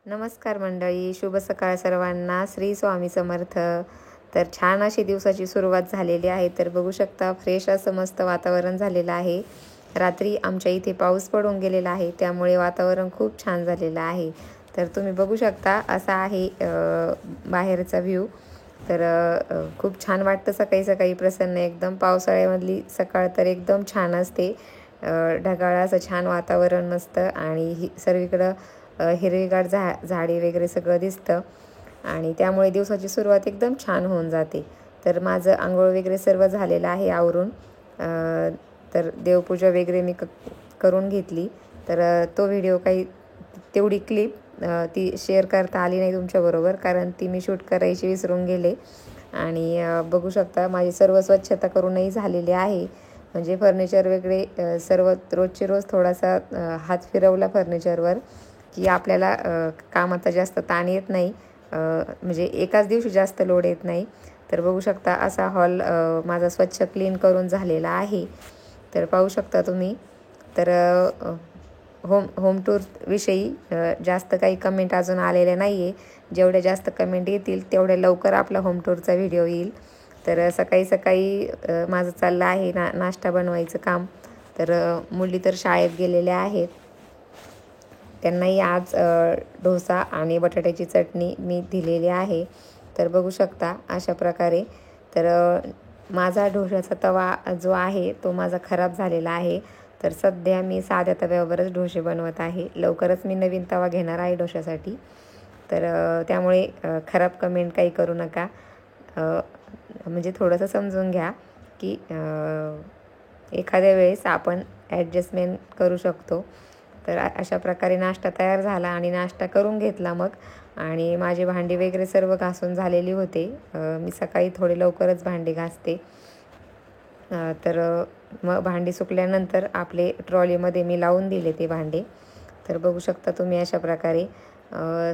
नमस्कार मंडळी, शुभ सकाळ सर्वांना. श्री स्वामी समर्थ. तर छान अशी दिवसाची सुरुवात झालेली आहे. तर बघू शकता फ्रेश असं मस्त वातावरण झालेलं आहे. रात्री आमच्या इथे पाऊस पडून गेलेला आहे, त्यामुळे वातावरण खूप छान झालेलं आहे. तर तुम्ही बघू शकता असा आहे बाहेरचा व्ह्यू. तर खूप छान वाटतं सकाळी सकाळी, प्रसन्न एकदम. पावसाळ्यामधली सकाळ तर एकदम छान असते. ढगाळ असं छान वातावरण मस्त, आणि सर्वीकडं हिरवीगार झाडे वगैरे सगळं दिसतं, आणि त्यामुळे दिवसाची सुरुवात एकदम छान होऊन जाते. तर माझं आंघोळ वगैरे सर्व झालेलं आहे आवरून. तर देवपूजा वगैरे मी करून घेतली. तर तो व्हिडिओ काही तेवढी क्लिप ती शेअर करता आली नाही तुमच्याबरोबर, कारण ती मी शूट करायची विसरून गेले. आणि बघू शकता माझी सर्व स्वच्छता करूनही झालेली आहे. म्हणजे फर्निचर वगैरे सर्व रोजचे रोज थोडासा हात फिरवला फर्निचरवर, की आपल्याला कामाचा जास्त ताण येत नाही, म्हणजे एकाच दिवशी जास्त लोड येत नाही. तर बघू शकता असा हॉल माझा स्वच्छ क्लीन करून झालेला आहे. तर पाहू शकता तुम्ही. तर होम टूरविषयी जास्त काही कमेंट अजून आलेल्या नाही आहे. जेवढ्या जास्त कमेंट येतील तेवढ्या लवकर आपला होम टूरचा व्हिडिओ येईल. तर सकाळी सकाळी माझं चाललं आहे नाश्ता बनवायचं काम. तर मुली तर शाळेत गेलेल्या आहेत. त्यांनाही आज डोसा आणि बटाट्याची चटणी मी दिलेली आहे. तर बघू शकता अशा प्रकारे. तर माझा डोशाचा तवा जो आहे तो माझा खराब झालेला आहे. तर सध्या मी साध्या तव्यावरच डोसे बनवत आहे. लवकरच मी नवीन तवा घेणार आहे डोशासाठी. तर त्यामुळे खराब कमेंट काही करू नका. म्हणजे थोडंसं समजून घ्या की एखाद्या वेळेस आपण ॲडजस्टमेंट करू शकतो. तर अशा प्रकारे नाश्ता तयार झाला आणि नाश्ता करून घेतला मग. आणि माझे भांडी वगैरे सर्व घासून झालेली होते. मी सकाळी थोडे लवकरच भांडी घासते. तर मग भांडी सुकल्यानंतर आपले ट्रॉलीमध्ये मी लावून दिले ते भांडे. तर बघू शकता तुम्ही अशा प्रकारे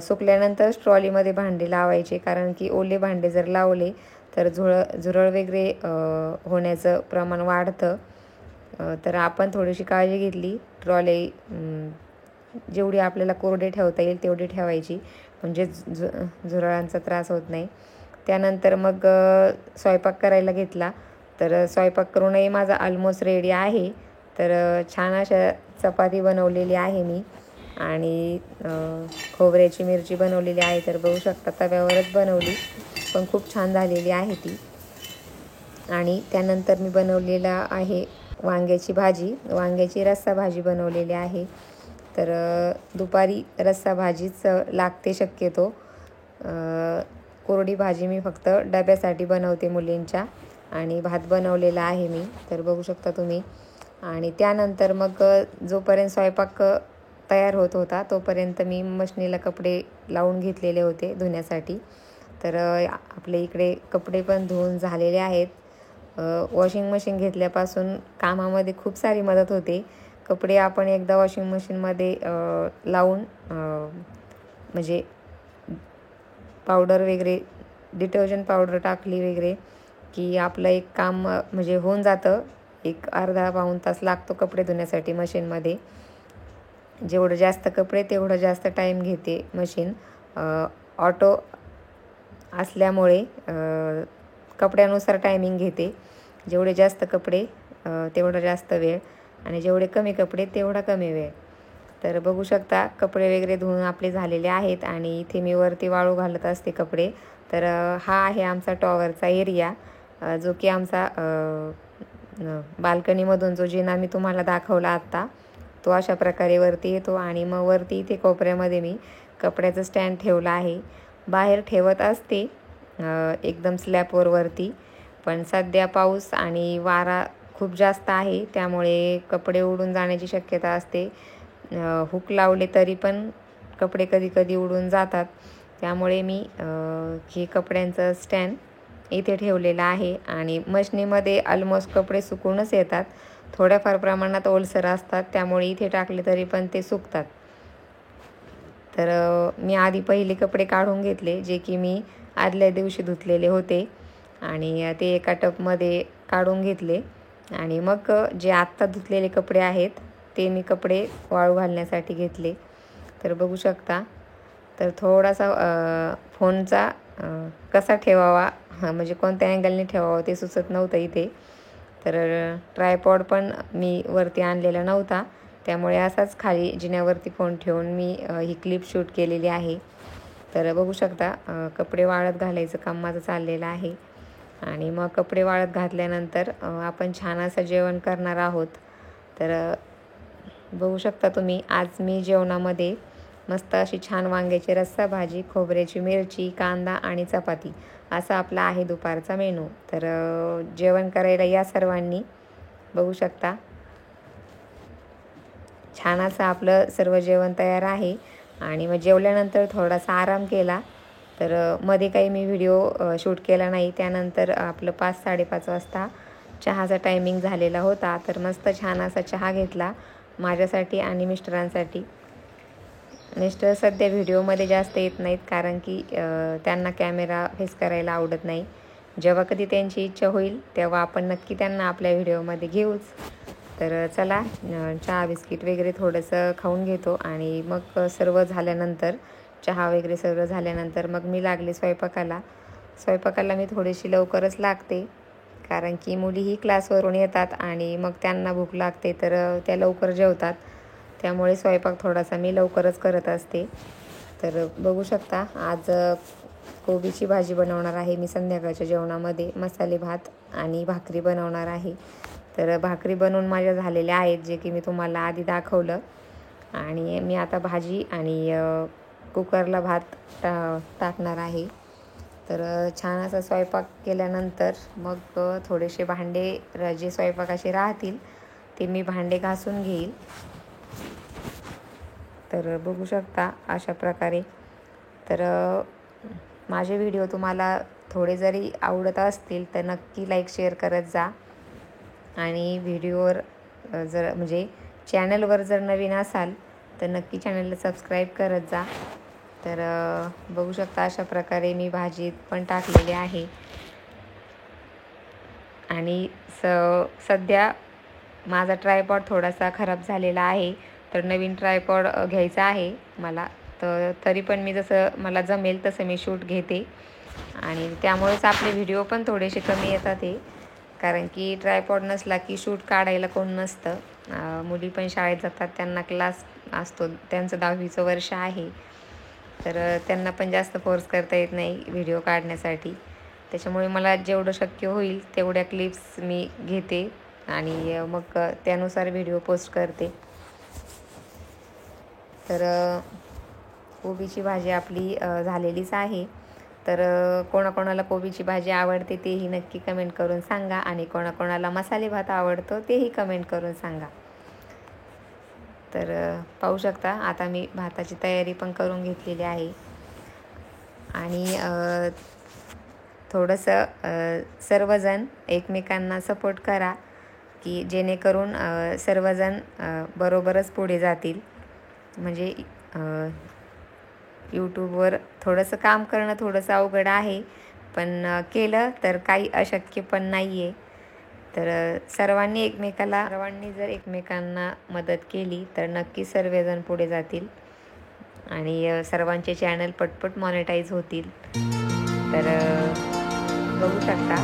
सुकल्यानंतरच ट्रॉलीमध्ये भांडे लावायचे, कारण की ओले भांडे जर लावले तर झुरळ वगैरे होण्याचं प्रमाण वाढतं. तर आपण थोडीशी काळजी घेतली. ट्रॉली जेवढी आपल्याला कोरडे ठेवता येईल तेवढी ठेवायची, म्हणजे झुरळांचा त्रास होत नाही. त्यानंतर मग स्वयंपाक करायला घेतला. तर स्वयंपाक करूनही माझा ऑलमोस्ट रेडी आहे. तर छान अशा चपाती बनवलेली आहे मी, आणि खोबऱ्याची मिरची बनवलेली आहे. तर बघू शकता तव्यावरच बनवली, पण खूप छान झालेली आहे ती. आणि त्यानंतर मी बनवलेला आहे वांग्याची भाजी, वांग्याची रस्सा भाजी बनवलेली आहे. तर दुपारी रस्सा भाजीच लागते शक्यतो. कोरडी भाजी मी फक्त डब्यासाठी बनवते मुलींच्या. आणि भात बनवलेला आहे मी. तर बघू शकता तुम्ही. आणि त्यानंतर मग जोपर्यंत स्वयंपाक तयार होत होता तोपर्यंत मी मशनीला कपडे लावून घेतलेले होते धुण्यासाठी. तर आपल्या इकडे कपडे पण धुवून झालेले आहेत. वॉशिंग मशीन घेतल्यापासून कामामध्ये खूप सारी मदत होते. कपडे आपण एकदा वॉशिंग मशीनमध्ये लावून म्हणजे पावडर वगैरे, डिटर्जंट पावडर टाकली वगैरे, की आपलं एक काम म्हणजे होऊन जातं. एक अर्धा पाऊण तास लागतो कपडे धुण्यासाठी मशीनमध्ये. जेवढं जास्त कपडे तेवढं जास्त टाईम घेते मशीन. ऑटो असल्यामुळे कपड्यानुसार टायमिंग घेते. जेवढे जास्त कपडे तेवढा जास्त वेळ, आणि जेवढे कमी कपडे तेवढा कमी वेळ. तर बघू शकता कपडे वगैरे धुवून आपले झालेले आहेत. आणि इथे मी वरती वाळू घालत असते कपडे. तर हा आहे आमचा टॉवरचा एरिया, जो की आमचा बाल्कनीमधून जो जिना मी तुम्हाला दाखवला आत्ता, तो अशा प्रकारे वरती येतो. आणि मग वरती इथे कोपऱ्यामध्ये मी कपड्याचं स्टँड ठेवला आहे. बाहेर ठेवत असते एकदम स्लॅबवर वरती, पण सध्या पाऊस आणि वारा खूप जास्त आहे, त्यामुळे कपडे उडून जाण्याची शक्यता असते. हुक लावले तरी पण कपडे कधी कधी उडून जातात. त्यामुळे मी हे कपड्यांचं स्टँड इथे ठेवलेलं आहे. आणि मशनीमध्ये ऑलमोस्ट कपडे सुकूनच येतात. थोड्याफार प्रमाणात ओलसर असतात, त्यामुळे इथे टाकले तरी पण ते सुकतात. तर मी आधी पहिले कपडे काढून घेतले, जे की मी आदल्या दिवशी धुतलेले होते, आणि ते एका टबमध्ये काढून घेतले. आणि मग जे आत्ता धुतलेले कपडे आहेत ते मी कपडे वाळू घालण्यासाठी घेतले. तर बघू शकता तर थोडासा फोनचा कसा ठेवावा म्हणजे कोणत्या अँगलने ठेवावा ते सुचत नव्हतं इथे. तर ट्रायपॉड पण मी वरती आणलेला नव्हता, त्यामुळे असाच खाली जिन्यावरती फोन ठेवून मी ही क्लिप शूट केलेली आहे. तर बघू शकता कपडे वाळत घालायचं काम माझं चाललेलं आहे. आणि मग कपडे वाळत घातल्यानंतर आपण छान असं जेवण करणार आहोत. तर बघू शकता तुम्ही, आज मी जेवणामध्ये मस्त अशी छान वांग्याची रस्सा भाजी, खोबऱ्याची मिरची, कांदा आणि चपाती असा आपला आहे दुपारचा मेनू. तर जेवण करायला या सर्वांनी. बघू शकता छान असं आपलं सर्व जेवण तयार आहे. आणि मग जेवल्यानंतर थोडासा आराम केला. तर मध्ये काही मी व्हिडिओ शूट केला नाही. त्यानंतर आपलं 5-5:30 वाजता चहाचा टायमिंग झालेला होता. तर मस्त छान असा चहा घेतला माझ्यासाठी आणि मिस्टरांसाठी. मिस्टर सध्या व्हिडिओमध्ये जास्त येत नाहीत, कारण की त्यांना कॅमेरा फेस करायला आवडत नाही. जेव्हा कधी त्यांची इच्छा होईल तेव्हा आपण नक्की त्यांना आपल्या व्हिडिओमध्ये घेऊच. तर चला चहा बिस्किट वगैरे थोडंसं खाऊन घेतो आणि मग सर्व झाल्यानंतर चहा वगैरे सर्व झाल्यानंतर मग मी लागले स्वयंपाकाला. स्वयंपाकाला मी थोडीशी लवकरच लागते, कारण की मुलीही क्लासवरून येतात आणि मग त्यांना भूक लागते, तर त्या लवकर जेवतात. त्यामुळे स्वयंपाक थोडासा मी लवकरच करत असते. तर बघू शकता आज कोबीची भाजी बनवणार आहे मी संध्याकाळच्या जेवणामध्ये. मसाले भात आणि भाकरी बनवणार आहे. तर भाकरी बनवून माझ्या झालेल्या आहेत, जे की मी तुम्हाला आधी दाखवलं. आणि मी आता भाजी आणि कुकरला भात टाकणार आहे. तर छान असा स्वयंपाक केल्यानंतर मग थोडेसे भांडे जे स्वयंपाकाचे राहतील ते मी भांडे घासून घेईल. तर बघू शकता अशा प्रकारे. तर माझे व्हिडिओ तुम्हाला थोडे जरी आवडत असतील तर नक्की लाईक शेअर करत जा. आणि व्हिडिओवर जर म्हणजे चॅनलवर जर नवीन असाल तर नक्की चॅनलला सबस्क्राईब करत जा. तर बघू शकता अशा प्रकारे मी भाजीत पण टाकलेली आहे. आणि सध्या माझा ट्रायपॉड थोडासा खराब झालेला आहे, तर नवीन ट्रायपॉड घ्यायचा आहे मला. तर तरी पण मी जसं मला जमेल तसं मी शूट घेते. आणि त्यामुळेच आपले व्हिडिओ पण थोडेसे कमी येतात आहे, कारण की ट्रायपॉड नसला की शूट काढायला कोण नसतं. मुली पण शाळेत जातात, त्यांना क्लास असतो, त्यांचं 10वीचं वर्ष आहे. तर त्यांना पण जास्त फोर्स करता येत नाही व्हिडिओ काढण्यासाठी. त्याच्यामुळे मला जेवढं शक्य होईल तेवढ्या क्लिप्स मी घेते आणि मग त्यानुसार व्हिडिओ पोस्ट करते. तर कोबीची भाजी आपली झालेलीच आहे. तर कोणाकोणाला कोबीची भाजी आवडते तेही नक्की कमेंट करून सांगा, आणि कोणाकोणाला मसाले भात आवडतो तेही कमेंट करून सांगा. तर पाहू शकता आता मी भाताची तयारी पण करून घेतलेली आहे. आणि थोडंसं सर्वजण एकमेकांना सपोर्ट करा, की जेणेकरून सर्वजण बरोबरच पुढे जातील. म्हणजे यूट्यूबवर थोडंसं काम करणं थोडंसं अवघड आहे, पण केलं तर काही अशक्य पण नाही आहे. तर सर्वांनी जर एकमेकांना मदत केली तर नक्की सर्वजण पुढे जातील आणि सर्वांचे चॅनल पटपट मॉनिटाईज होतील. तर बघू शकता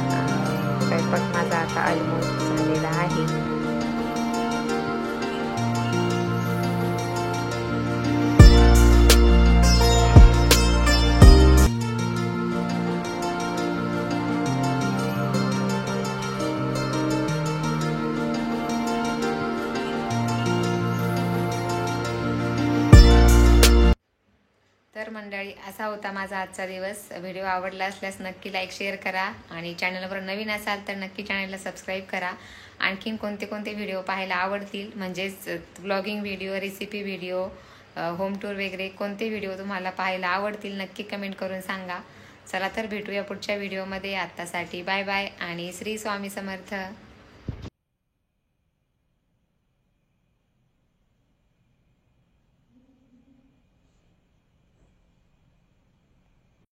स्वयंपाक माझा आता ऑलमोस्ट झालेला आहे. तर मंडळी, असा होता माझा आजचा दिवस. व्हिडिओ आवडला असल्यास नक्की लाईक शेअर करा, आणि चॅनलवर नवीन असाल तर नक्की चॅनलला सबस्क्राईब करा. आणखीन कोणते कोणते व्हिडिओ पाहायला आवडतील, म्हणजेच blogging video, recipe video, home tour वगैरे कोणते व्हिडिओ तुम्हाला पाहायला आवडतील नक्की कमेंट करून सांगा. चला तर भेटूया पुढच्या व्हिडिओमध्ये. आत्तासाठी बाय बाय आणि श्री स्वामी समर्थ.